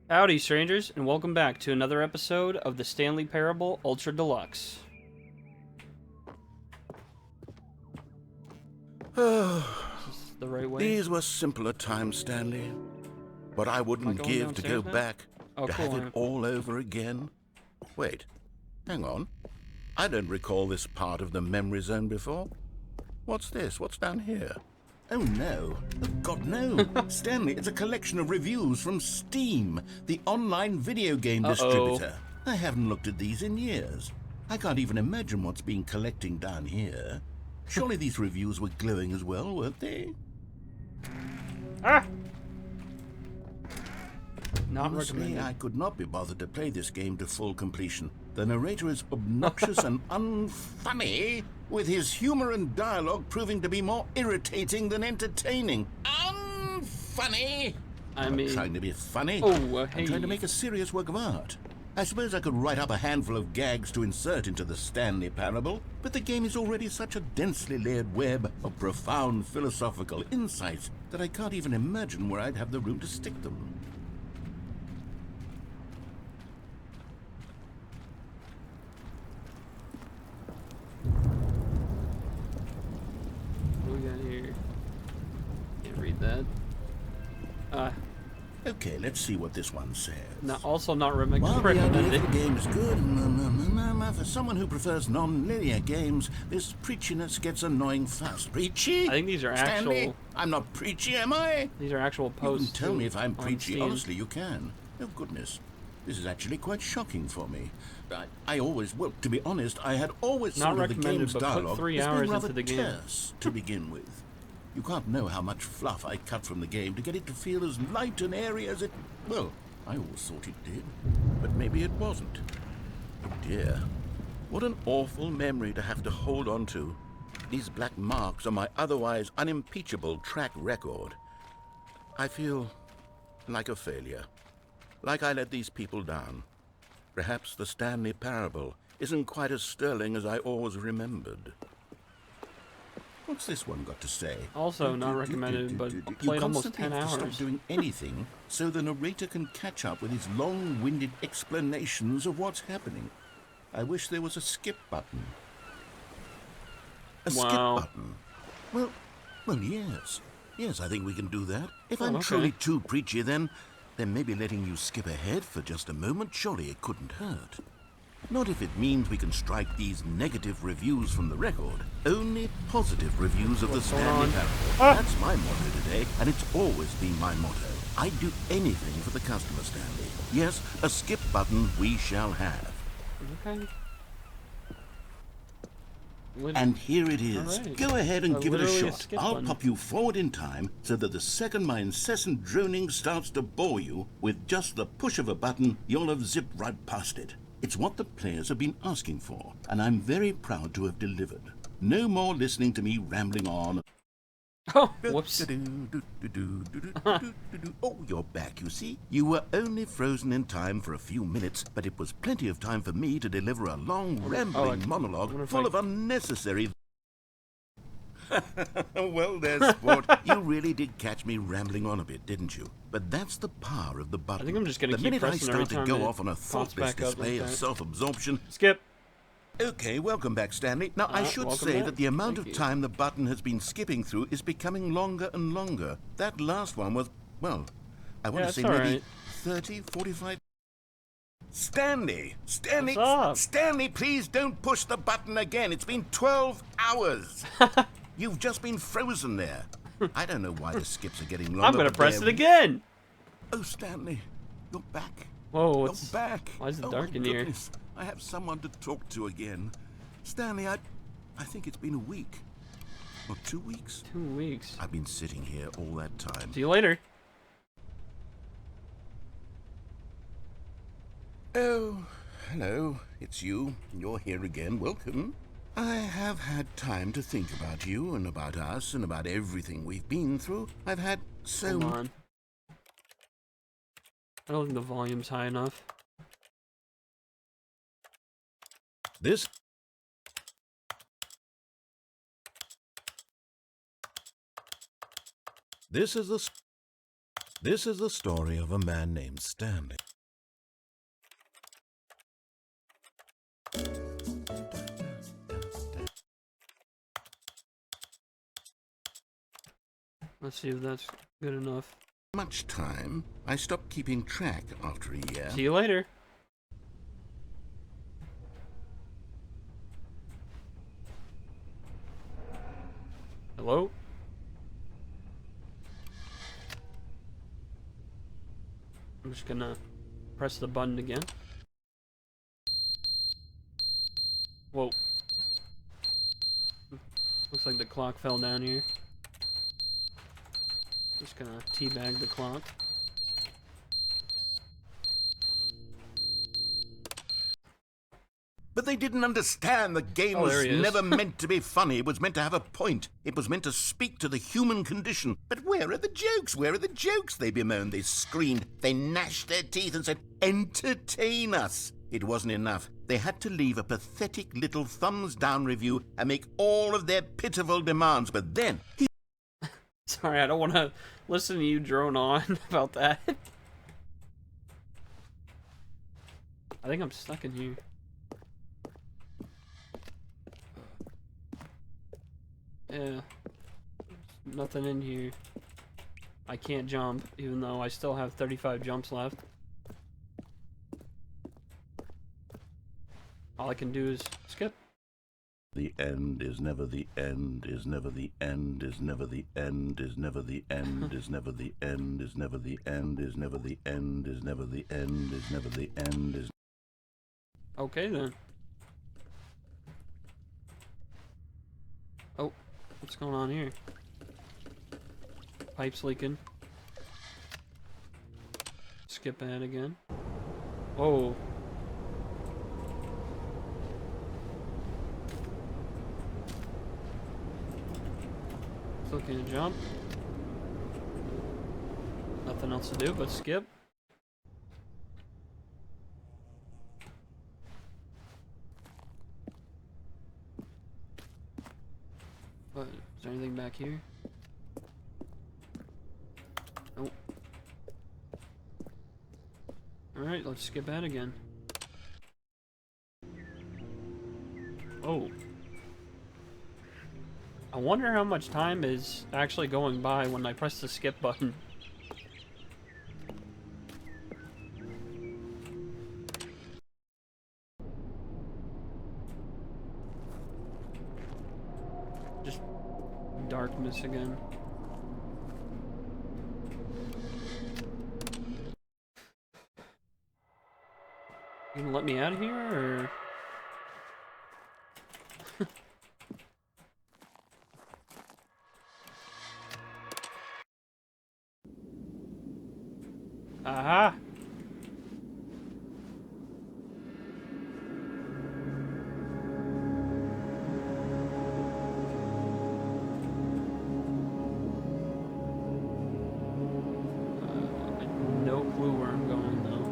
Howdy, strangers, and welcome back to another episode of the Stanley Parable Ultra Deluxe. Is this the right way? These were simpler times, Stanley. What I wouldn't going give to go downstairs now? back, Oh, to cool, have it all over again. Wait, hang on. I don't recall this part of the memory zone before. What's this? What's down here? Oh no. Oh God, no. Stanley, it's a collection of reviews from Steam, the online video game distributor. I haven't looked at these in years. I can't even imagine what's been collecting down here. Surely these reviews were glowing as well, weren't they? Ah! Not Honestly, recommended. I could not be bothered to play this game to full completion. The narrator is obnoxious and unfunny, with his humor and dialogue proving to be more irritating than entertaining. Unfunny! I I'm mean... not trying to be funny. Oh, I'm trying to make a serious work of art. I suppose I could write up a handful of gags to insert into the Stanley Parable, but the game is already such a densely layered web of profound philosophical insights that I can't even imagine where I'd have the room to stick them. What we got here? Can't read that. Okay, let's see what this one says. Also not While the idea recommended. for the game is good, for someone who prefers non-linear games, this preachiness gets annoying fast. Preachy? I think these are Stanley? actual... I'm not preachy, am I? These are actual You can posts. tell me if I'm on preachy. Steam. Honestly, you can. Oh, goodness. This is actually quite shocking for me. I always, well, to be honest, I had always Not thought of the recommended, game's but put dialogue 3 as hours being into rather the game. terse to begin with. You can't know how much fluff I cut from the game to get it to feel as light and airy as it... Well, I always thought it did, but maybe it wasn't. Oh dear. What an awful memory to have to hold on to. These black marks on my otherwise unimpeachable track record. I feel like a failure. Like I let these people down. Perhaps the Stanley Parable isn't quite as sterling as I always remembered. What's this one got to say? Also not recommended, but played almost 10 You constantly have to hours. stop doing anything so the narrator can catch up with his long-winded explanations of what's happening. I wish there was a skip button. A skip Wow. button? Well, yes. Yes, I think we can do that. If Oh, I'm okay. truly too preachy, then maybe letting you skip ahead for just a moment, surely it couldn't hurt. Not if it means we can strike these negative reviews from the record. Only positive reviews of the What's going Stanley on? Parable. Ah! That's my motto today, and it's always been my motto. I'd do anything for the customer, Stanley. Yes, a skip button we shall have. Okay. And here it is. Alright. Go ahead and give it a Literally a shot. skip I'll button. pop you forward in time so that the second my incessant droning starts to bore you, with just the push of a button, you'll have zipped right past it. It's what the players have been asking for, and I'm very proud to have delivered. No more listening to me rambling on. Oh, whoops. Oh, you're back, you see. You were only frozen in time for a few minutes, but it was plenty of time for me to deliver a long, rambling wonder monologue if full of unnecessary... Well, there, sport. You really did catch me rambling on a bit, didn't you? But that's the power of the button. I think I'm just gonna the keep minute I pressing every start to time go it off on a pops thoughtless back up display like of that. self-absorption... Skip. Okay, welcome back, Stanley. Now, I should welcome say back. that the amount Thank of you. time the button has been skipping through is becoming longer and longer. That last one was, well, I want Yeah, to say it's maybe alright. 30, 45... Stanley! Stanley! What's up? Stanley, please don't push the button again. It's been 12 hours. You've just been frozen there. I don't know why the skips are getting longer. I'm gonna but press it they're- again. Oh, Stanley, you're back. Whoa, You're what's... back. why is it Oh, dark my in here? goodness. I have someone to talk to again. Stanley, I think it's been a week. Or 2 weeks. 2 weeks. I've been sitting here all that time. See you later. Oh, hello. It's you. You're here again. Welcome. I have had time to think about you and about us and about everything we've been through. I've had so Hold on. I don't think the volume's high enough. This is the This is the story of a man named Stanley. Let's see if that's good enough. Much time. I stopped keeping track after a year. See you later. Hello? I'm just gonna press the button again. Whoa. Looks like the clock fell down here. Just gonna teabag the clock. But they didn't understand the game was never meant to be funny. It was meant to have a point. It was meant to speak to the human condition. But where are the jokes? Where are the jokes? They bemoaned, they screamed, they gnashed their teeth and said, entertain us. It wasn't enough. They had to leave a pathetic little thumbs-down review and make all of their pitiful demands. But then... Sorry, I don't want to listen to you drone on about that. I think I'm stuck in here. Yeah. There's nothing in here. I can't jump, even though I still have 35 jumps left. All I can do is skip. The end is never the end, is never the end, is never the end, is never the end, is never the end, is never the end, is never the end, is never the end, is never the end, is... Okay then. Oh, what's going on here? Pipes leaking. Skip ahead again. Whoa. Still can't jump. Nothing else to do but skip. What? Is there anything back here? Nope. Alright, let's skip ahead again. Oh. I wonder how much time is actually going by when I press the skip button. Just darkness again. You gonna let me out of here, or...? Aha! No clue where I'm going though.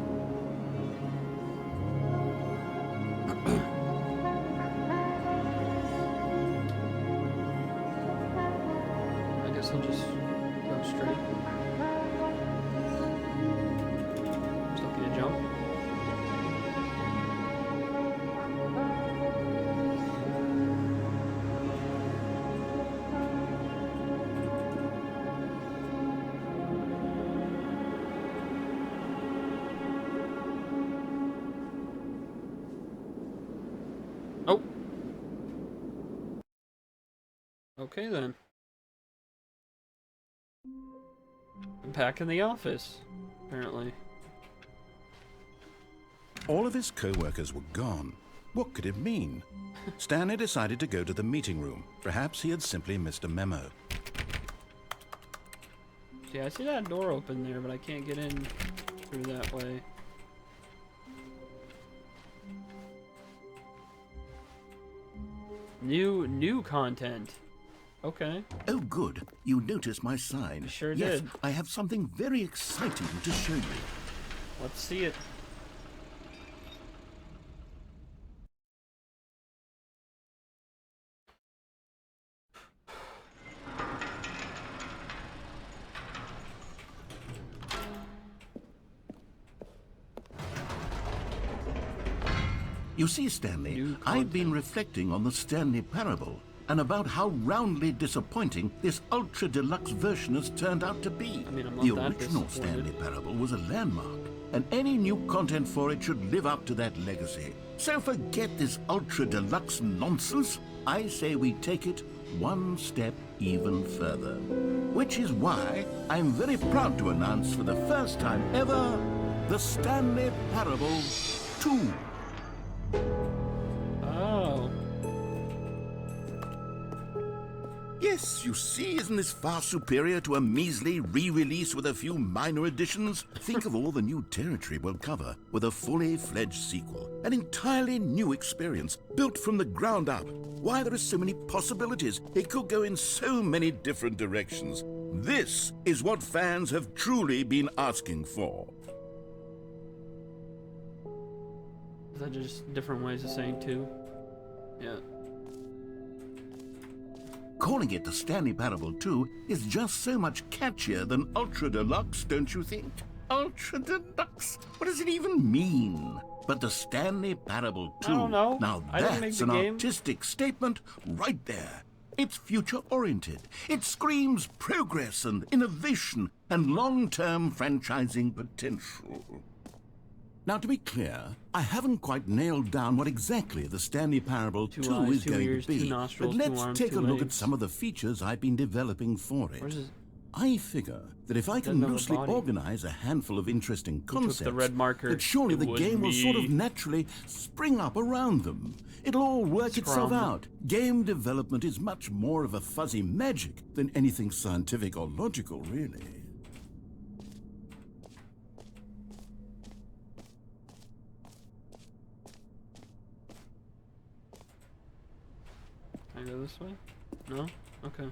I guess I'll just go straight. Still can you jump? Oh. Okay then. I'm back in the office, apparently. All of his co-workers were gone. What could it mean? Stanley decided to go to the meeting room. Perhaps he had simply missed a memo. See, I see that door open there, but I can't get in through that way. New content. Okay. Oh, good. You noticed my sign. Sure yes, did. I have something very exciting to show you. Let's see it. You see, Stanley, New I've been content. reflecting on the Stanley Parable and about how roundly disappointing this ultra deluxe version has turned out to be. I mean, I'm The not that original disappointed. Stanley Parable was a landmark, and any new content for it should live up to that legacy. So forget this ultra deluxe nonsense. I say we take it one step even further. Which is why I'm very proud to announce for the first time ever, the Stanley Parable 2. Oh. Yes, you see, isn't this far superior to a measly re-release with a few minor additions? Think of all the new territory we'll cover with a fully fledged sequel. An entirely new experience, built from the ground up. Why, there are so many possibilities. It could go in so many different directions. This is what fans have truly been asking for. Is that just different ways of saying two? Yeah. Calling it the Stanley Parable 2 is just so much catchier than Ultra Deluxe, don't you think? Ultra Deluxe? What does it even mean? But the Stanley Parable 2, I don't know. now I didn't make that's the an game. artistic statement right there. It's future-oriented. It screams progress and innovation and long-term franchising potential. Now, to be clear, I haven't quite nailed down what exactly the Stanley Parable 2 eyes, is 2 going ears, to be. 2 nostrils, but 2 let's arms, take 2 a look at legs. some of the features I've been developing for it. Where's his... I figure that if I can Doesn't have a loosely body. organize a handful of interesting took the concepts, red marker? that surely It the was game will sort of me. naturally spring up around them. It'll all work itself Scrum. out. Game development is much more of a fuzzy magic than anything scientific or logical, really. Can I go this way? No? Okay.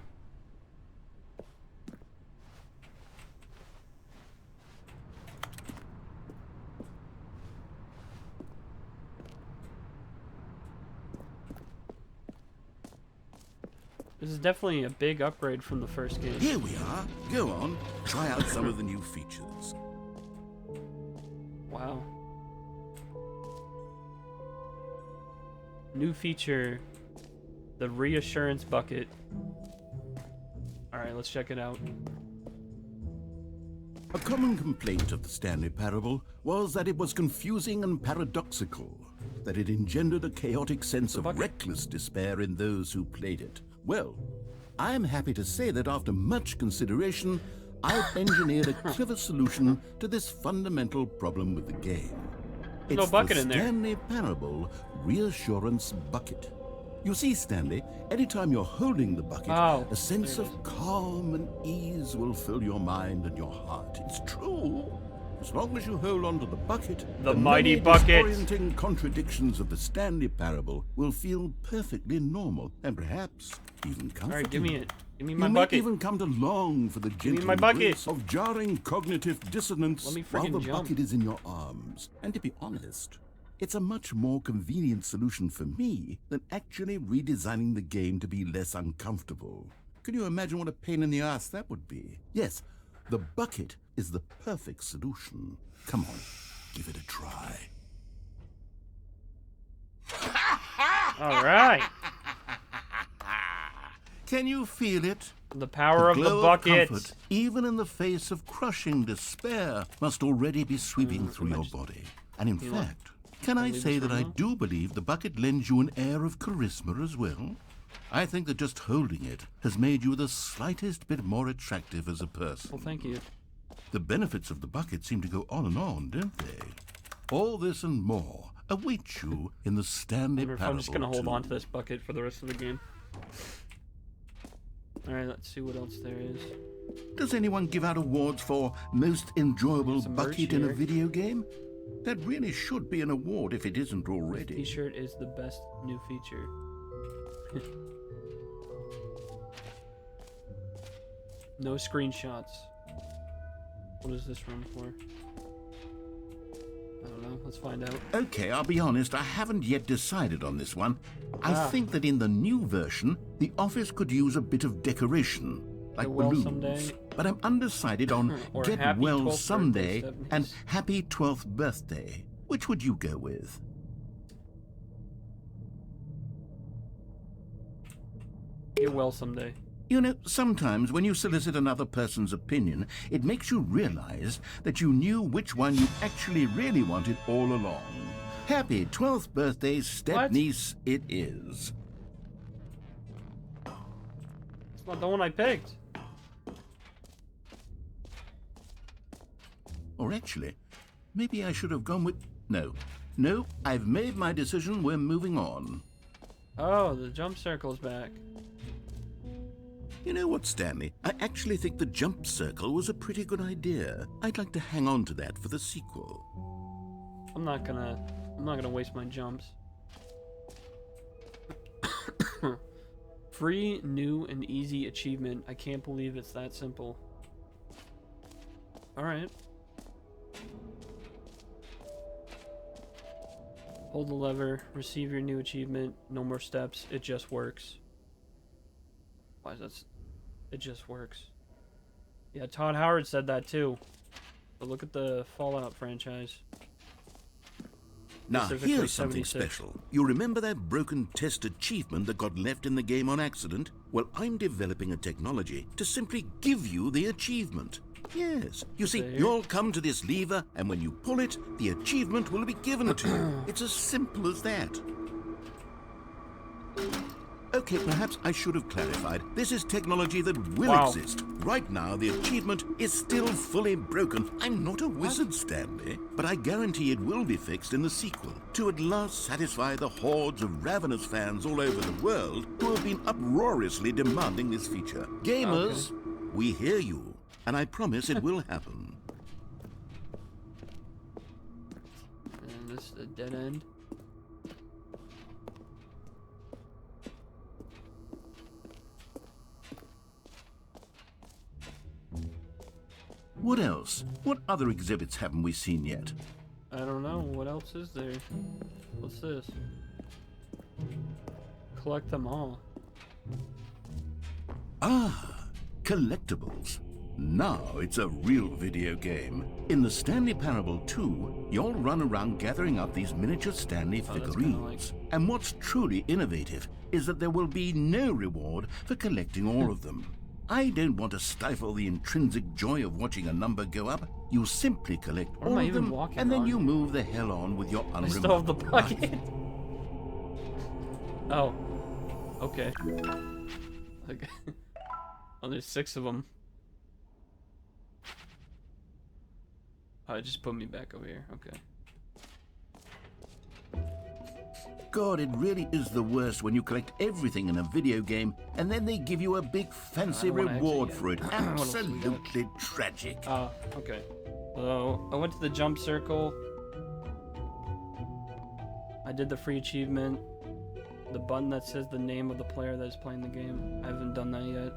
This is definitely a big upgrade from the first game. Here we are. Go on, try out some of the new features. Wow. New feature, the reassurance bucket. Alright, let's check it out. A common complaint of the Stanley Parable was that it was confusing and paradoxical, that it engendered a chaotic sense of bucket. reckless despair in those who played it. Well, I am happy to say that after much consideration, I've engineered a clever solution to this fundamental problem with the game. There's no It's bucket the in there. Stanley Parable Reassurance Bucket. You see, Stanley, anytime you're holding the bucket, Oh, a sense there it of calm and ease will fill your mind and your heart. It's true. As long as you hold on to the bucket, The mighty many bucket. disorienting contradictions of the Stanley Parable will feel perfectly normal and perhaps even comforting. Alright, give me it. Give me my You may bucket. even come to long for the me gentle my bucket. embrace of jarring cognitive dissonance Let me while friggin' the jump. bucket is in your arms. And to be honest, it's a much more convenient solution for me than actually redesigning the game to be less uncomfortable. Can you imagine what a pain in the ass that would be? Yes, the bucket is the perfect solution. Come on, give it a try. Alright. Can you feel it? The power of the glow bucket. comfort, even in the face of crushing despair, must already be sweeping through your body. And in fact, can I leave say this that I room now? do believe the bucket lends you an air of charisma as well? I think that just holding it has made you the slightest bit more attractive as a person. Well, thank you. The benefits of the bucket seem to go on, don't they? All this and more await you in the Stanley I wonder if Parable I'm just gonna hold 2. on to this bucket for the rest of the game. Alright, let's see what else there is. Does anyone give out awards for most enjoyable Some merch bucket in a here. video game? That really should be an award if it isn't already. T-shirt is the best new feature. No screenshots. What is this room for? I don't know. Let's find out. Okay, I'll be honest, I haven't yet decided on this one. I Ah. think that in the new version, the office could use a bit of decoration, like Get well balloons. someday. But I'm undecided on Or Get Happy Well 12th Someday birthday, and Stephanie. Happy 12th Birthday. Which would you go with? Get well someday. You know, sometimes when you solicit another person's opinion, it makes you realize that you knew which one you actually really wanted all along. Happy 12th birthday, step-niece, it is. It's not the one I picked. Or actually, maybe I should have gone with... No, I've made my decision. We're moving on. Oh, the jump circle's back. You know what, Stanley? I actually think the jump circle was a pretty good idea. I'd like to hang on to that for the sequel. I'm not gonna waste my jumps. Free, new, and easy achievement. I can't believe it's that simple. Alright. Hold the lever, receive your new achievement. No more steps, it just works. Why is that? It just works. Yeah, Todd Howard said that too. But look at the Fallout franchise. Now, here's something special. You remember that broken test achievement that got left in the game on accident? Well, I'm developing a technology to simply give you the achievement. Yes. You see, you'll come to this lever, and when you pull it, the achievement will be given to you. It's as simple as that. Okay, perhaps I should have clarified. This is technology that will exist. Right now, the achievement is still fully broken. I'm not a wizard, Stanley, but I guarantee it will be fixed in the sequel to at last satisfy the hordes of ravenous fans all over the world who have been uproariously demanding this feature. Gamers, we hear you, and I promise it will happen. And this is a dead end. What else? What other exhibits haven't we seen yet? I don't know. What else is there? What's this? Collect them all. Ah, collectibles. Now it's a real video game. In the Stanley Parable 2, you'll run around gathering up these miniature Stanley figurines. And what's truly innovative is that there will be no reward for collecting all of them. I don't want to stifle the intrinsic joy of watching a number go up. You simply collect all of them, and then you move the hell on with your I still have the bucket. Oh. Okay. Okay. Oh, there's 6 of them. Oh, it just put me back over here. Okay. God, it really is the worst when you collect everything in a video game and then they give you a big fancy reward for it. Absolutely tragic. Oh, okay. So, I went to the jump circle. I did the free achievement. The button that says the name of the player that is playing the game. I haven't done that yet.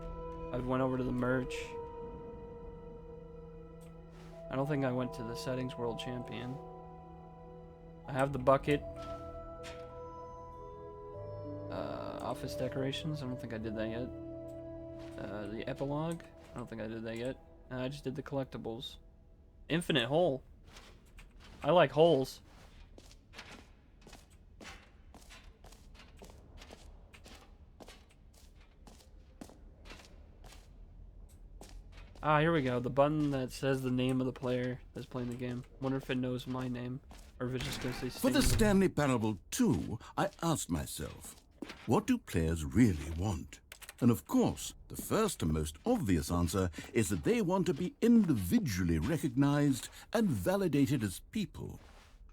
I went over to the merch. I don't think I went to the settings world champion. I have the bucket. Office decorations, I don't think I did that yet. The epilogue, I don't think I did that yet. I just did the collectibles. Infinite hole. I like holes. Ah, here we go. The button that says the name of the player that's playing the game. Wonder if it knows my name, or if it's just gonna say For the Stanley Parable 2, I asked myself, what do players really want? And of course, the first and most obvious answer is that they want to be individually recognized and validated as people.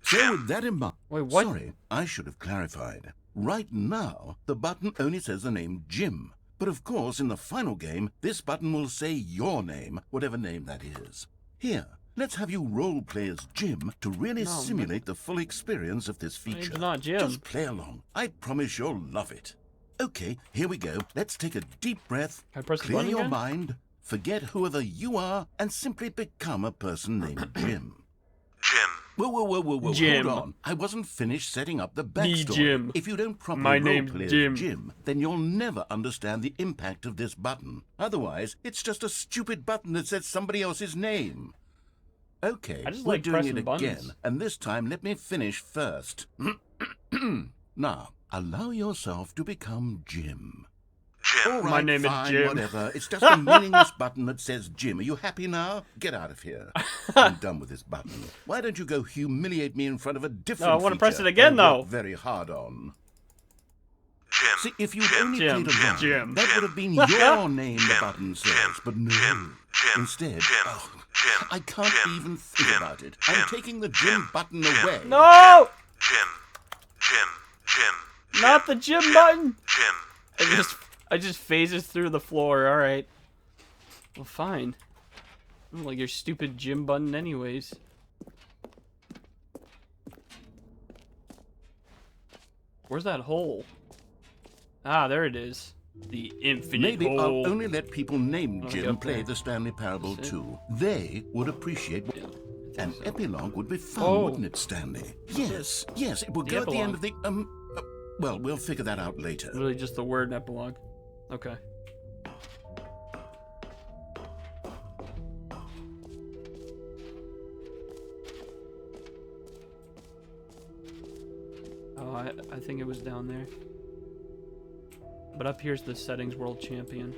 So with that in mind... Wait, what? Sorry, I should have clarified. Right now, the button only says the name Jim. But of course, in the final game, this button will say your name, whatever name that is. Here, let's have you role-play as Jim to really simulate the full experience of this feature. It's not Jim. Just play along. I promise you'll love it. Okay, here we go. Let's take a deep breath, Can I press the clear button your again? mind, forget whoever you are, and simply become a person named Jim. Jim. Whoa, Jim. hold on. I wasn't finished setting up the backstory. Jim. If you don't properly My name's roleplay Jim. as Jim, then you'll never understand the impact of this button. Otherwise, it's just a stupid button that says somebody else's name. Okay, I just we're like doing pressing it buttons. again, and this time let me finish first. Now, allow yourself to become Jim. Jim. All right, My name is fine, Jim. whatever. It's just a meaningless button that says Jim. Are you happy now? Get out of here. I'm done with this button. Why don't you go humiliate me in front of a different No, I want to press feature it again, I worked though. very hard on. Jim. See, if you'd only Jim, played along, Jim. that would have been your name the button says. But no. Instead, I can't even think about it. I'm taking the Jim button away. No! Jim. Not the Jim button! Jim. I just phases through the floor, alright. Well, fine. I don't like your stupid Jim button anyways. Where's that hole? Ah, there it is. The infinite Maybe hole. I'll only let people named Oh, Jim up play there. the Stanley Parable That's it. too. They would appreciate Yeah, an so. epilogue would be fun, Oh. wouldn't it, Stanley? Yes, it would The go at the end epilogue. of the, well, we'll figure that out later. Really just the word epilogue. Okay. Oh, I think it was down there. But up here's the settings world champion.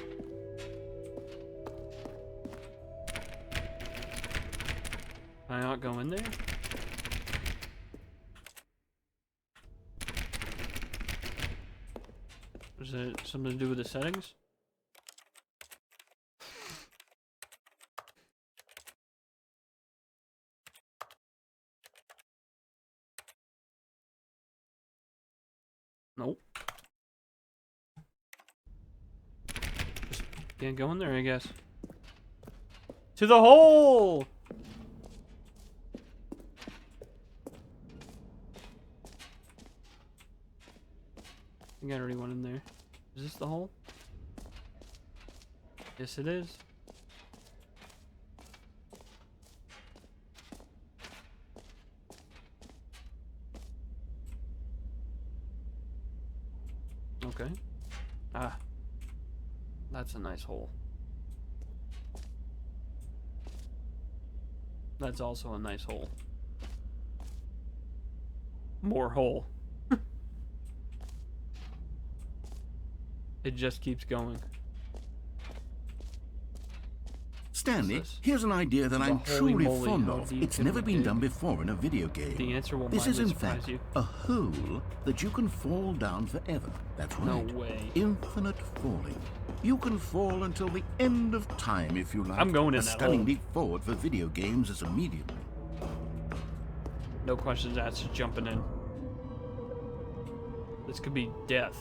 Can I not go in there? Is it something to do with the settings? Nope. Just can't go in there, I guess. To the hole! I think I already went in there. Is this the hole? Yes, it is. Okay. Ah. That's a nice hole. That's also a nice hole. More hole. It just keeps going. Stanley, What's this? here's an idea that The I'm holy truly moly, fond how of. deep It's can never we been dig? done before in a video game. The answer will This is mildly in surprise fact you. a hole that you can fall down forever. That's No right. way. Infinite falling. You can fall until the end of time if you like. I'm going in a that stunning hole. leap forward for video games as a medium. No questions asked, just jumping in. This could be death.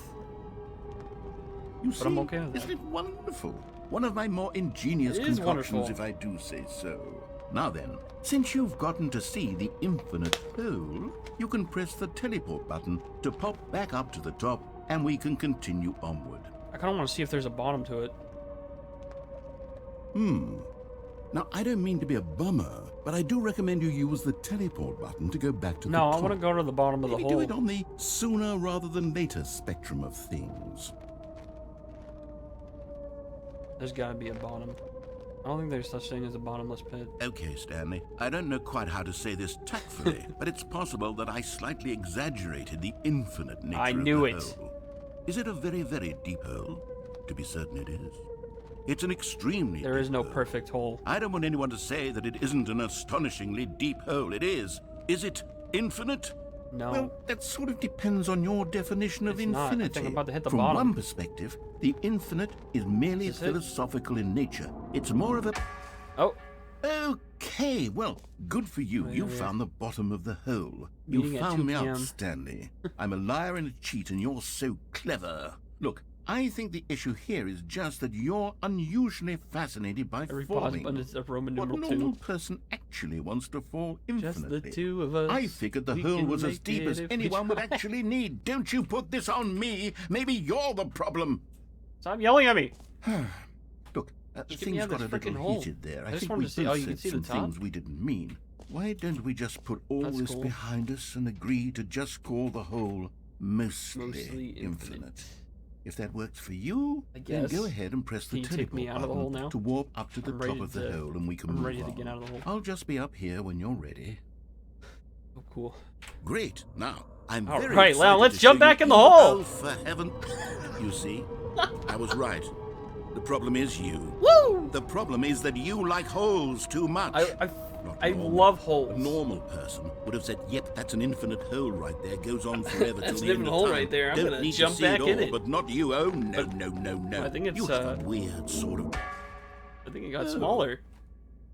You But I'm see, okay with that. Isn't it wonderful? One of my more ingenious It is concoctions, wonderful. if I do say so. Now then, since you've gotten to see the infinite hole, you can press the teleport button to pop back up to the top, and we can continue onward. I kind of want to see if there's a bottom to it. Now, I don't mean to be a bummer, but I do recommend you use the teleport button to go back to the No, top. I want to go to the bottom of the Maybe hole. do it on the sooner rather than later spectrum of things. There's got to be a bottom. I don't think there's such thing as a bottomless pit. Okay, Stanley. I don't know quite how to say this tactfully, but it's possible that I slightly exaggerated the infinite nature I of knew the it. hole. Is it a very, very deep hole? To be certain it is. It's an extremely There deep is no hole. perfect hole. I don't want anyone to say that it isn't an astonishingly deep hole. It is. Is it infinite? No. Well, that sort of depends on your definition of It's not. I think infinity. I'm about to hit the From bottom. one perspective, the infinite is merely Is this it? philosophical in nature. It's more of a... Oh, Okay, well, good for you. You yeah. found the bottom of the hole. Meeting You at 2 found me out, p.m. Stanley. I'm a liar and a cheat, and you're so clever. Look, I think the issue here is just that you're unusually fascinated by every pause falling. button is a Roman What numeral normal 2. person actually wants to fall infinitely? Just the two of us. I figured the We hole can was as make deep it as if we anyone would try. actually need. Don't you put this on me. Maybe you're the problem. Stop yelling at me. Look, Just get me things out got of a this little frickin' hole. heated there. I I just think wanted we to see- both oh, you can said see the some top? things we didn't mean. Why don't we just put all That's this cool. behind us and agree to just call the hole mostly, Mostly infinite. If that works for you, I then guess. go ahead and press the Can you take teleport me out of the button hole now? to warp up to the I'm top ready of the to- hole, and we can I'm move ready to on. get out of the hole. I'll just be up here when you're ready. Oh, cool. Great. Now, I'm All very right, excited now let's to jump show you back in the even- hole. Oh, for heaven! You see, I was right. The problem is you. Woo! The problem is that you like holes too much. Not I normal. love A holes. normal person would have said, "Yep, that's an infinite hole right there. Goes on forever That's till an the end infinite of hole time. right there. I'm Don't gonna need to jump see back it in all." it. But not you. Oh no, But no. I think it's, you have a weird sort of. I think it got Oh. smaller.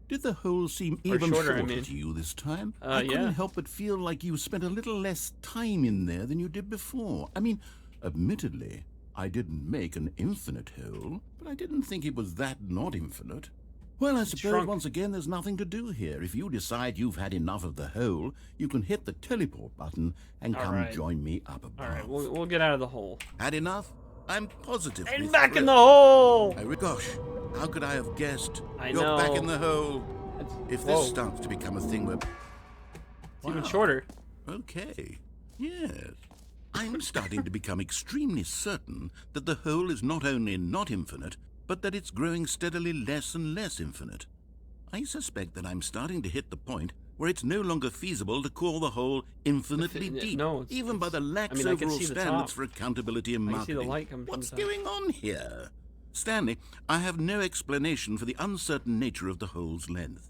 Did the hole seem Or even shorter, I shorter mean. to you this time? Yeah. I couldn't help but feel like you spent a little less time in there than you did before. I mean, admittedly, I didn't make an infinite hole, but I didn't think it was that not infinite. Well, I suppose shrunk. once again there's nothing to do here. If you decide you've had enough of the hole, you can hit the teleport button and All come right. join me up above. All right, we'll get out of the hole. Had enough? I'm positive. And back in the hole. Gosh, how could I have guessed? I You're know. back in the hole. If this Whoa. starts to become a thing where... It's even shorter. Okay. Yes. I'm starting to become extremely certain that the hole is not only not infinite, but that it's growing steadily less and less infinite. I suspect that I'm starting to hit the point where it's no longer feasible to call the hole infinitely deep, No, even by the lax I can overall see the standards top. for accountability and I can see marketing. the light coming from What's the top. going on here? Stanley, I have no explanation for the uncertain nature of the hole's length.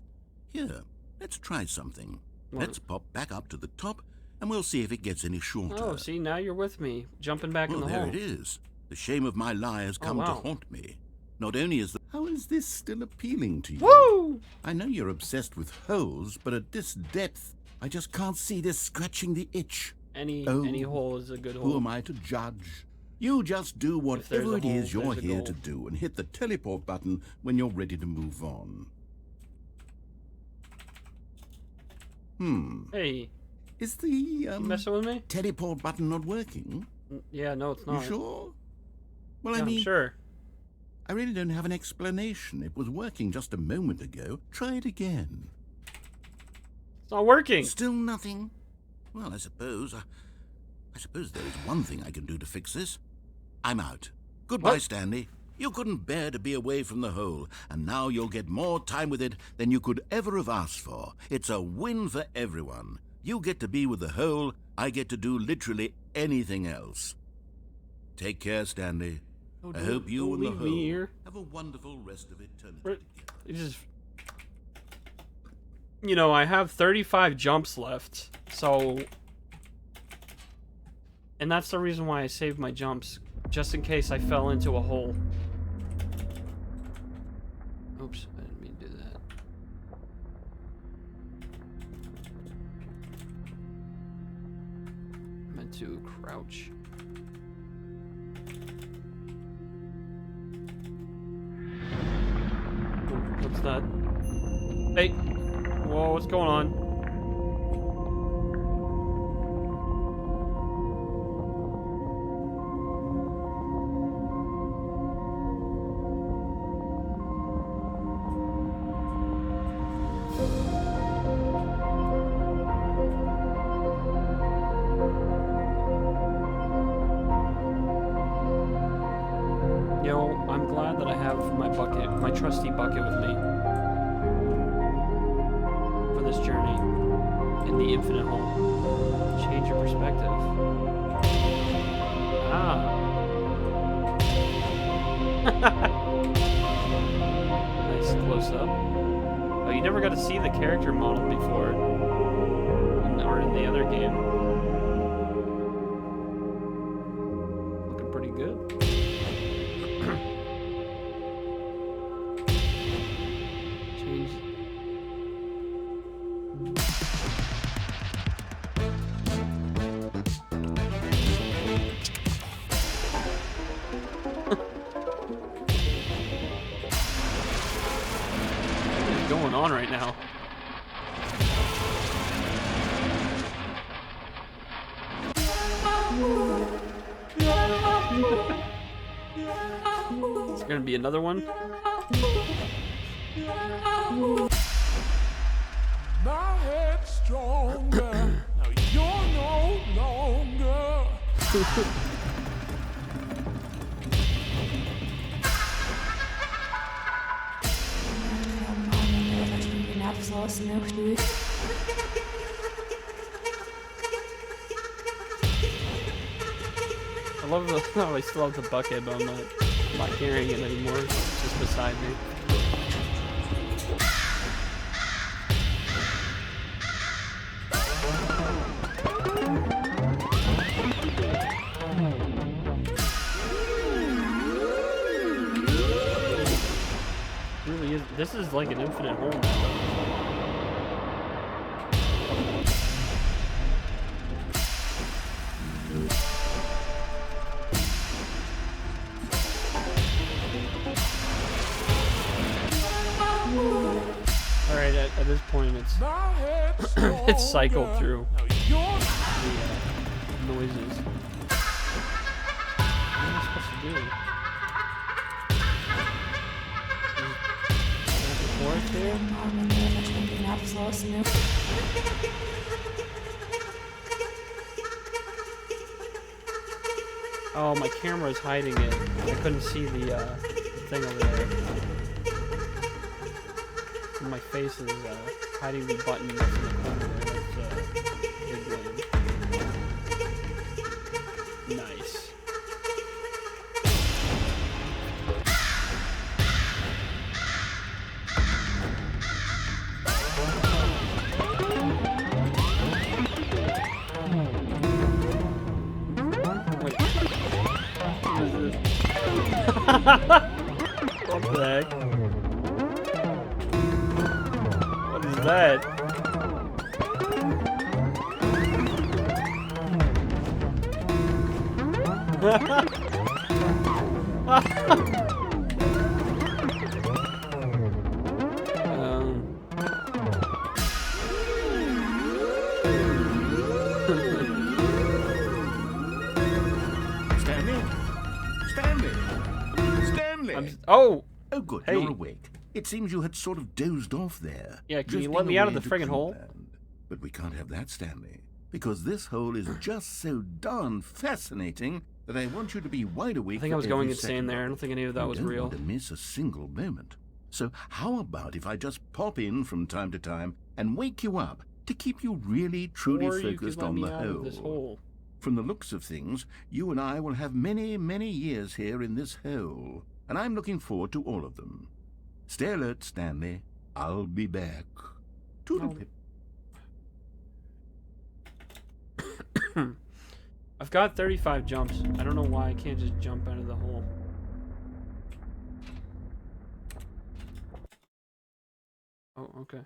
Here, let's try something. What? Let's pop back up to the top, and we'll see if it gets any shorter. Oh, see, now you're with me. Jumping back in Well, the there hole. it is. The shame of my lie has come to wow. haunt me. Not only is the... How is this still appealing to you? Woo! I know you're obsessed with holes, but at this depth, I just can't see this scratching the itch. Any Oh, hole is a good Who hole. am I to judge? You just do there's whatever a it is hole, you're there's a here goal. to do and hit the teleport button when you're ready to move on. Hey, Is the you messing with me? teleport button not working? Yeah, no, it's You not. sure? Well, Yeah, I mean, I'm sure. I really don't have an explanation. It was working just a moment ago. Try it again. It's not working. Still nothing? Well, I suppose there is one thing I can do to fix this. I'm out. Goodbye, What? Stanley. You couldn't bear to be away from the hole, and now you'll get more time with it than you could ever have asked for. It's a win for everyone. You get to be with the hole, I get to do literally anything else. Take care, Stanley. Oh, I don't- hope you don't and the leave hole me here. have a wonderful rest of eternity Where- together. It just... You know, I have 35 jumps left, so... And that's the reason why I saved my jumps, just in case I fell into a hole. Oops, I didn't mean to do that. I meant to crouch. Ooh, what's that? Hey! Whoa, what's going on? Yo, I'm glad that I have my bucket, my trusty bucket with me for this journey in the infinite hole. Change your perspective. Ah. Nice close up. Oh, you never got to see the character model before, or in the other game. Looking pretty good. Change. What is going on right now? It's gonna be another one. My head's stronger. Now you're no longer. I love the. Oh, I still have the bucket, but I'm not carrying it anymore. It's just beside me. Really is. This is like an infinite hole now. Alright, at this point it's it's cycled through the noises. What am I supposed to do? Fourth there? Oh, my camera's hiding it. I couldn't see the thing over there. And my face is hiding the button that's in the corner there. That's big one. Nice. What the heck? What is that? Stanley! Oh! Oh, good. Hey. You're awake. It seems you had sort of dozed off there. Yeah, can you drifting let me out of away the into friggin' hole? Crewland. But we can't have that, Stanley, because this hole is just so darn fascinating that I want you to be wide awake. I think for I was going every insane second there. I of don't it. think any of that You was don't real. want to miss a single moment. So how about if I just pop in from time to time and wake you up to keep you really, truly Or you could focused let on me the out of this hole. From the looks of things, you and I will have many, many years here in this hole, and I'm looking forward to all of them. Stay alert, Stanley. I'll be back. Toodle-pip. I've got 35 jumps. I don't know why I can't just jump out of the hole. Oh, okay.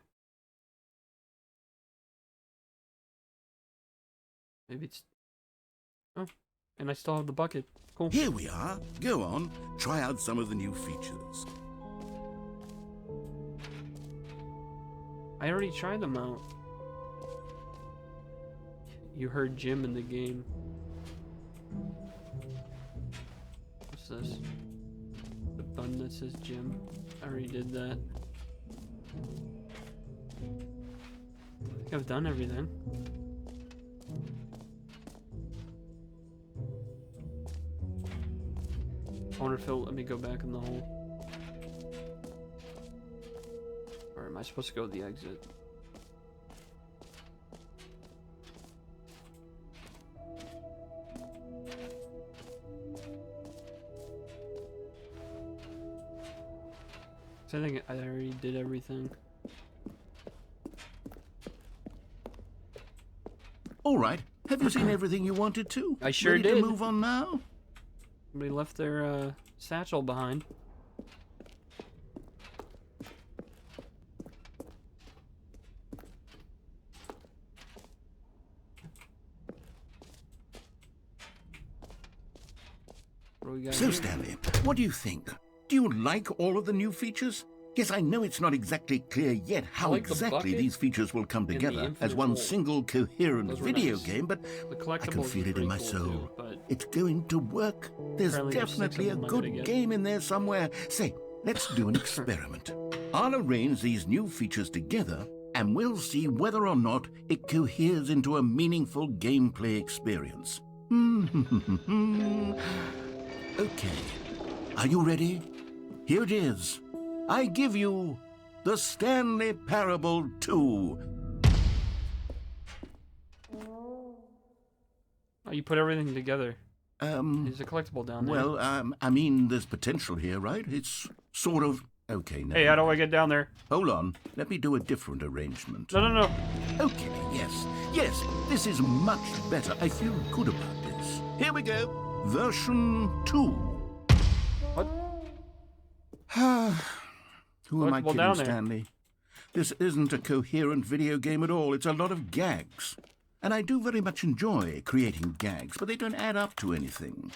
Maybe it's... Oh, and I still have the bucket. Cool. Here we are. Go on. Try out some of the new features. I already tried them out. You heard Jim in the game. What's this? The button that says Jim. I already did that. I think I've done everything. I wonder if it'll let me go back in the hole. Or am I supposed to go to the exit? I think I already did everything. All right. Have you seen everything you wanted to? I sure Ready did. to move on now? Somebody left their satchel behind. What do we got So, here? Stanley, what do you think? Do you like all of the new features? Yes, I know it's not exactly clear yet how like the exactly bucket these features will come and the together as infinite one hole. single coherent Those were video nice. game, but The I can collectibles feel were it in pretty my cool soul. too, but It's going to work. There's Apparently there's 6 of definitely a them I gotta good get. game in there somewhere. Say, let's do an experiment. I'll arrange these new features together, and we'll see whether or not it coheres into a meaningful gameplay experience. Okay. Are you ready? Here it is. I give you the Stanley Parable 2. oh, you put everything together. There's a collectible down there. Well, I mean, there's potential here, right? It's sort of... Okay, now. Hey, how do I get down there? Hold on. Let me do a different arrangement. No. Okay, yes, this is much better. I feel good about this. Here we go. Version 2. What? Who am I Well, kidding, down there. Stanley? This isn't a coherent video game at all. It's a lot of gags. And I do very much enjoy creating gags, but they don't add up to anything.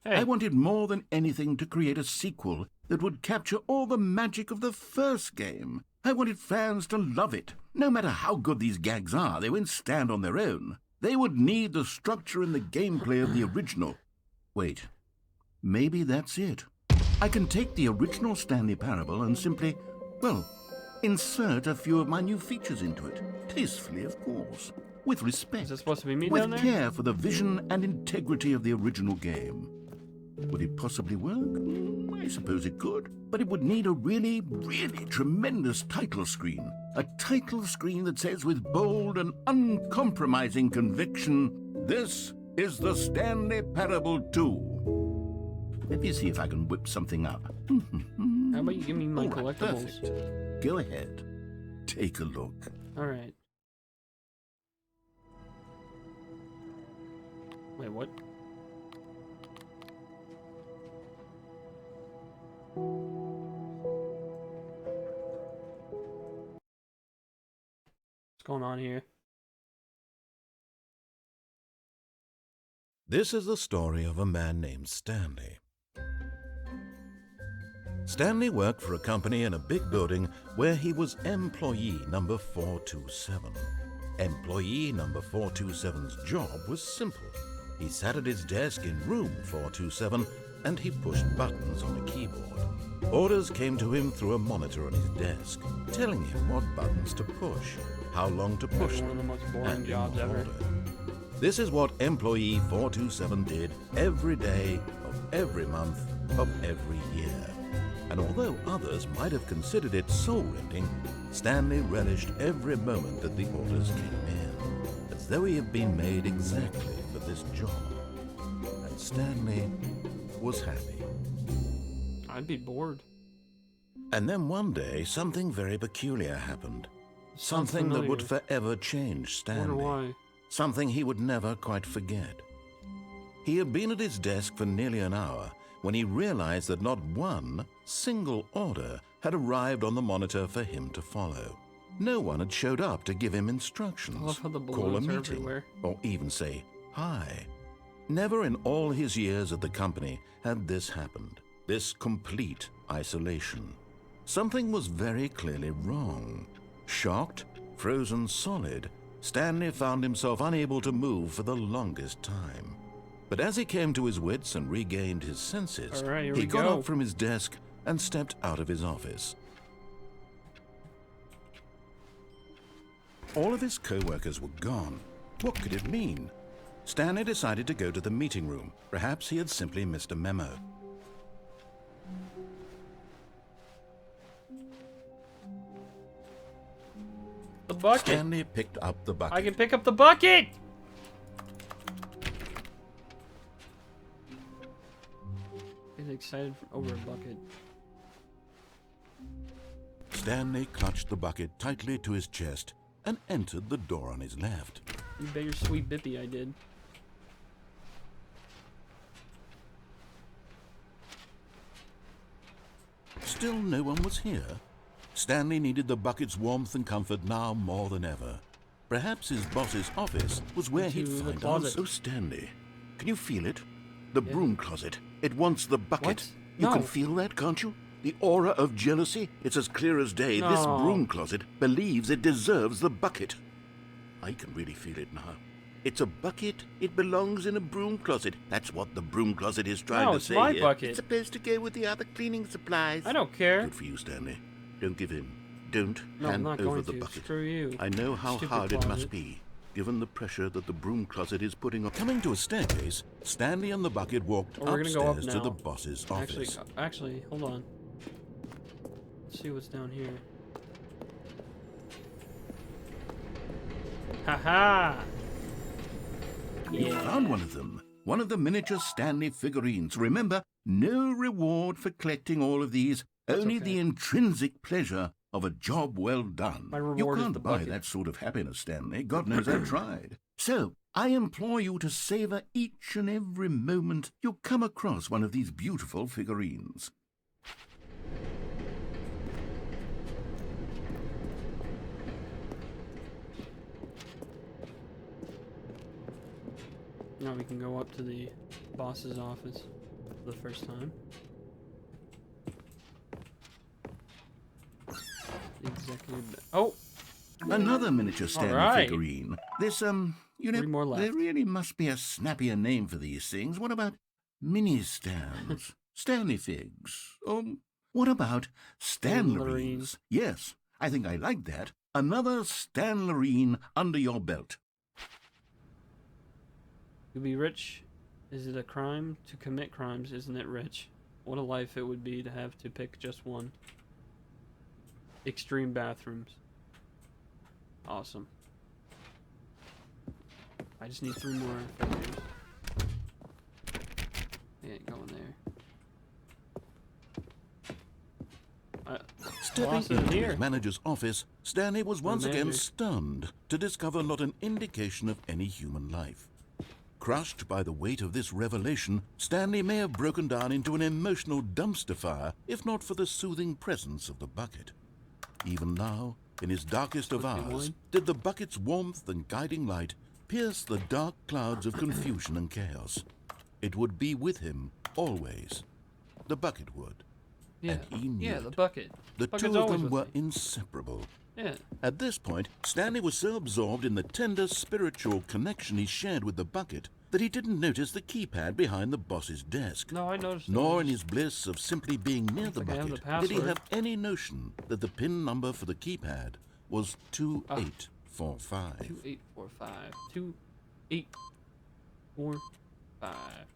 Hey. I wanted more than anything to create a sequel that would capture all the magic of the first game. I wanted fans to love it. No matter how good these gags are, they won't stand on their own. They would need the structure and the gameplay of the original. Wait, maybe that's it. I can take the original Stanley Parable and simply, well, insert a few of my new features into it. Tastefully, of course. With respect. Is this supposed to be me with down there? care for the vision and integrity of the original game. Would it possibly work? I suppose it could. But it would need a really, really tremendous title screen. A title screen that says with bold and uncompromising conviction, "This is the Stanley Parable 2. Let me see if I can whip something up. How about you give me my All right, collectibles? perfect. Go ahead. Take a look. Alright. Wait, what? What's going on here? This is the story of a man named Stanley. Stanley worked for a company in a big building where he was employee number 427. Employee number 427's job was simple. He sat at his desk in room 427 and he pushed buttons on a keyboard. Orders came to him through a monitor on his desk, telling him what buttons to push, how long to push One of the them, most boring and in jobs what ever. order. This is what employee 427 did every day of every month of every year. And although others might have considered it soul-rending, Stanley relished every moment that the orders came in, as though he had been made exactly for this job. And Stanley was happy. I'd be bored. And then one day, something very peculiar happened. Sounds Something that familiar. would forever change Wonder Stanley. why. Something he would never quite forget. He had been at his desk for nearly an hour when he realized that not one single order had arrived on the monitor for him to follow. No one had showed up to give him instructions, I love how the call a balloons are meeting, everywhere. or even say hi. Never in all his years at the company had this happened, this complete isolation. Something was very clearly wrong. Shocked, frozen solid, Stanley found himself unable to move for the longest time. But as he came to his wits and regained his senses, All right, here he we got go. up from his desk and stepped out of his office. All of his co-workers were gone. What could it mean? Stanley decided to go to the meeting room. Perhaps he had simply missed a memo. The bucket! Stanley picked up the bucket. I can pick up the bucket! He's excited over a bucket. Stanley clutched the bucket tightly to his chest and entered the door on his left. You bet your sweet bippy I did. Still no one was here. Stanley needed the bucket's warmth and comfort now more than ever. Perhaps his boss's office was where he'd Into the find closet. answers. Oh, Stanley, can you feel it? The broom closet. It wants the bucket. What? You No. can feel that, can't you? The aura of jealousy? It's as clear as day. This No. broom closet believes it deserves the bucket. I can really feel it now. It's a bucket. It belongs in a broom closet. That's what the broom closet is trying No, to it's say my here. bucket. It's supposed to go with the other cleaning supplies. I don't care. Good for you, Stanley. Don't give in. Don't No, I'm hand not over going the to. bucket. Screw you. I know how Stupid hard it closet. must be, given the pressure that the broom closet is putting on. Coming to a staircase, Stanley and the bucket walked Oh, we're gonna go up upstairs to the now. boss's Actually, office. hold on. Let's see what's down here. Haha! You Yeah. found one of them. one of the miniature Stanley figurines. Remember, no reward for collecting all of these, only okay. the intrinsic pleasure of a job well done. My You reward is the can't buy bucket. that sort of happiness, Stanley. God knows I've tried. So, I implore you to savor each and every moment you come across one of these beautiful figurines. Now we can go up to the boss's office for the first time. The executive. Oh, Another miniature Stanley right. figurine. This, you know, Three more left. there really must be a snappier name for these things. What about mini-stands? Stanley figs? Or what about Stanlerines? Yes, I think I like that. Another Stanlerine under your belt. to be rich, is it a crime? To commit crimes, isn't it rich? What a life it would be to have to pick just one. Extreme bathrooms. Awesome. I just need 3 more figures. They ain't going there. Stepping Boss in into here. his manager's office, Stanley was once again manager. stunned to discover not an indication of any human life. Crushed by the weight of this revelation, Stanley may have broken down into an emotional dumpster fire if not for the soothing presence of the bucket. Even now, in his darkest of Okay, hours, one. did the bucket's warmth and guiding light pierce the dark clouds of confusion and chaos. It would be with him always. The bucket would. Yeah, And he knew yeah, the it. bucket. The Bucket's two of always them with were me. inseparable. Yeah. At this point, Stanley was so absorbed in the tender spiritual connection he shared with the bucket that he didn't notice the keypad behind the boss's desk. No, I noticed. Nor in his bliss of simply being near the like I have bucket the did he password. have any notion that the PIN number for the keypad was 2845. 2845. 2845.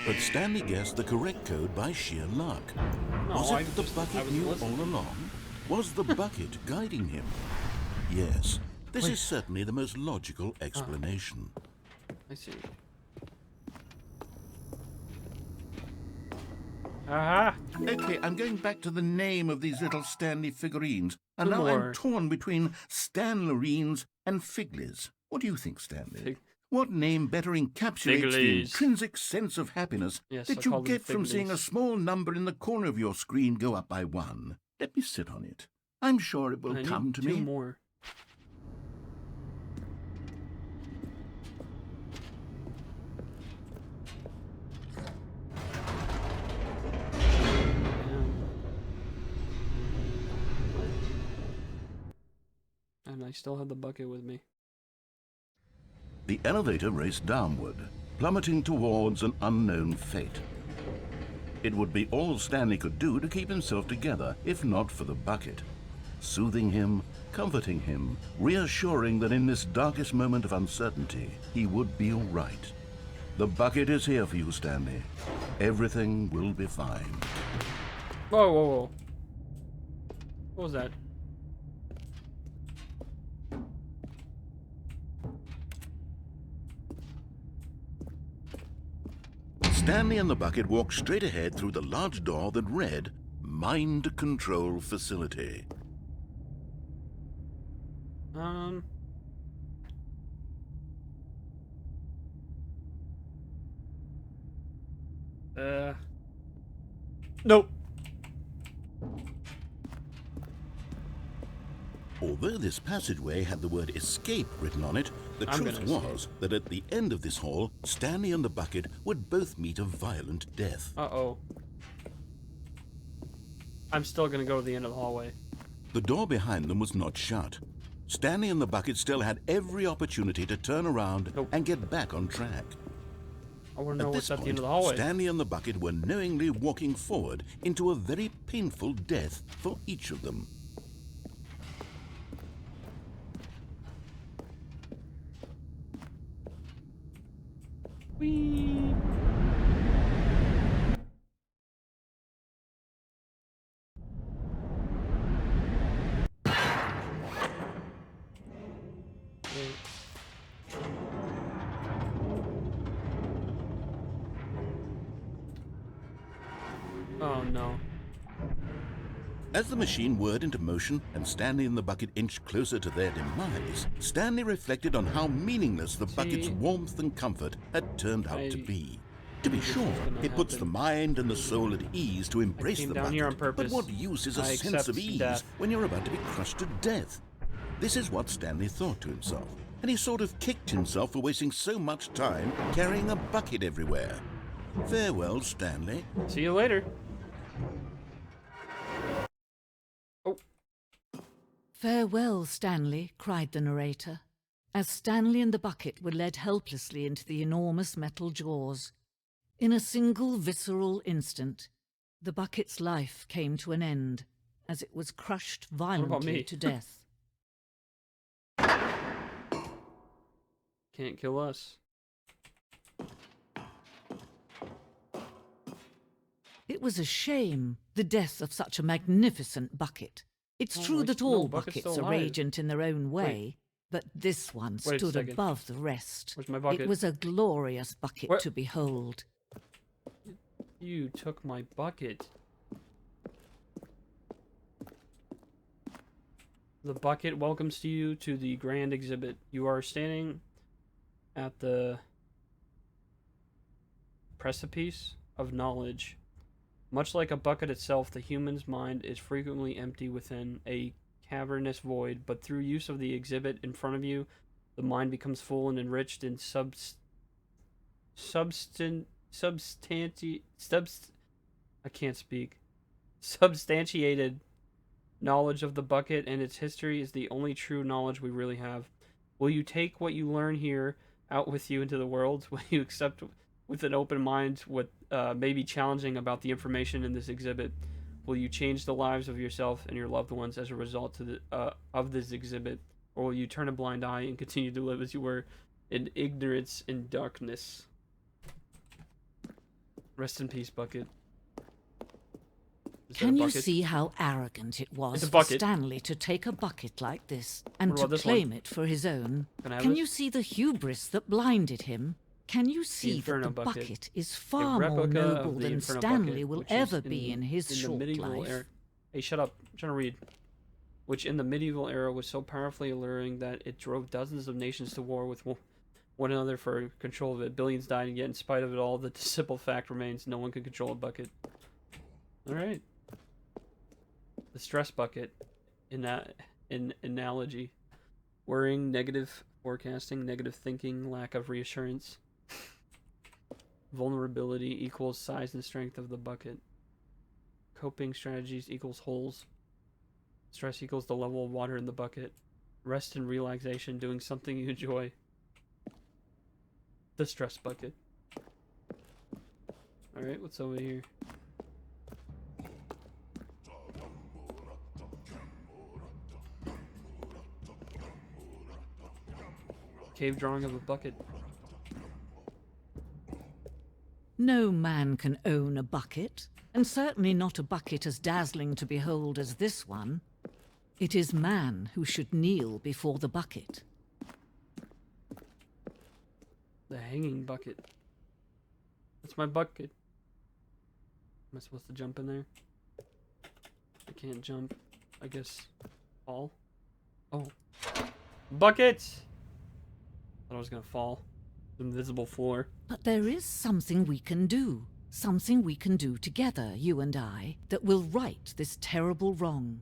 But Stanley guessed the correct code by sheer luck. No, Was I it the just- I bucket was knew listening. all along? Was the bucket guiding him? Yes, this is certainly the most logical explanation. I see. Aha! Okay, I'm going back to the name of these little Stanley figurines. And Two now more. I'm torn between Stanlerines and Figlies. What do you think, Stanley? Fig- What name better encapsulates the Figlies. intrinsic sense of happiness Yes, I that you call them get from seeing a Figlies. small number in the corner of your screen go up by 1? Let me sit on it. I'm sure it will I come need to 2 me. more. And I still have the bucket with me. The elevator raced downward, plummeting towards an unknown fate. It would be all Stanley could do to keep himself together, if not for the bucket. Soothing him, comforting him, reassuring that in this darkest moment of uncertainty, he would be all right. The bucket is here for you, Stanley. Everything will be fine. Whoa, whoa, whoa. What was that? Stanley and the bucket walked straight ahead through the large door that read, Mind Control Facility. Um. Nope. Although this passageway had the word escape written on it, the I'm truth gonna was that at the end of this hall, Stanley and the bucket would both meet a violent death. Uh-oh. I'm still gonna go to the end of the hallway. The door behind them was not shut. Stanley and the bucket still had every opportunity to turn around Nope. and get back on track. I wanna know At what's this at the end point, of the hallway. Stanley and the bucket were knowingly walking forward into a very painful death for each of them. Whee! Wait. As the machine whirred into motion and Stanley and the bucket inched closer to their demise, Stanley reflected on how meaningless the bucket's warmth and comfort had turned out to be. To be sure, it puts the mind and the soul at ease to embrace the down here on bucket, purpose. but what use is a I sense of accept ease death. when you're about to be crushed to death? This is what Stanley thought to himself, and he sort of kicked himself for wasting so much time carrying a bucket everywhere. Farewell, Stanley. See you later. "Farewell, Stanley," cried the narrator, as Stanley and the bucket were led helplessly into the enormous metal jaws. In a single visceral instant, the bucket's life came to an end, as it was crushed violently me? to death. Can't kill us. It was a shame, the death of such a magnificent bucket. It's true that all Bucket's buckets still are alive. ragant in their own way, but this one Wait a stood second. above the rest. Where's my bucket? It was a glorious bucket Where- to behold. You took my bucket. The bucket welcomes you to the grand exhibit. You are standing at the precipice of knowledge. Much like a bucket itself, the human's mind is frequently empty within a cavernous void, but through use of the exhibit in front of you, the mind becomes full and enriched in substantiated knowledge of the bucket and its history is the only true knowledge we really have. Will you take what you learn here out with you into the world? Will you accept with an open mind what may be challenging about the information in this exhibit? Will you change the lives of yourself and your loved ones as a result of this exhibit? Or will you turn a blind eye and continue to live as you were in ignorance and darkness? Rest in peace, bucket. Is that a Can you bucket? see how arrogant it It's was a for bucket. Stanley to take a bucket like this and What to about this claim one? it for his own? Can I have Can this? you see the hubris that blinded him? Can you see that Inferno the bucket. bucket is A far more replica noble of the than Inferno Stanley bucket, will which is ever be in his the short medieval life? era. Hey, shut up. I'm trying to read. Which in the medieval era was so powerfully alluring that it drove dozens of nations to war with one another for control of it. Billions died, and yet in spite of it all, the simple fact remains: no one can control a bucket. All right. The stress bucket, in analogy, worrying, negative forecasting, negative thinking, lack of reassurance. Vulnerability equals size and strength of the bucket. Coping strategies equals holes. Stress equals the level of water in the bucket. Rest and relaxation, doing something you enjoy. The stress bucket. Alright, what's over here? Cave drawing of a bucket. No man can own a bucket, and certainly not a bucket as dazzling to behold as this one. It is man who should kneel before the bucket. The hanging bucket. That's my bucket. Am I supposed to jump in there? I can't jump. I guess fall. Oh. Bucket! Thought I was gonna fall. Invisible floor. But there is something we can do. Something we can do together, you and I, that will right this terrible wrong.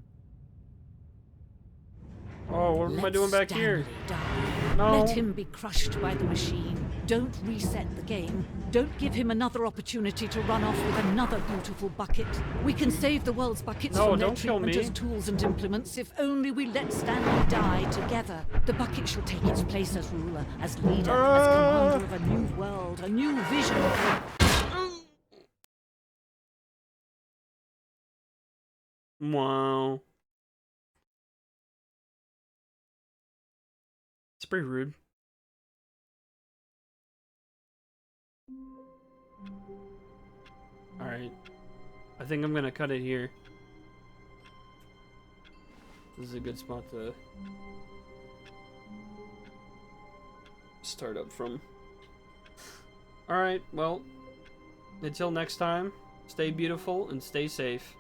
Oh, what am I doing back here? Stanley die. No. Let him be crushed by the machine. Don't reset the game. Don't give him another opportunity to run off with another beautiful bucket. We can save the world's buckets No, from their don't kill treatment me. as tools and implements if only we let Stanley die together. The bucket shall take its place as ruler, as leader, as commander of a new world, a new vision. Wow. It's pretty rude. Alright. I think I'm gonna cut it here. This is a good spot to start up from. Alright, well, until next time, stay beautiful and stay safe.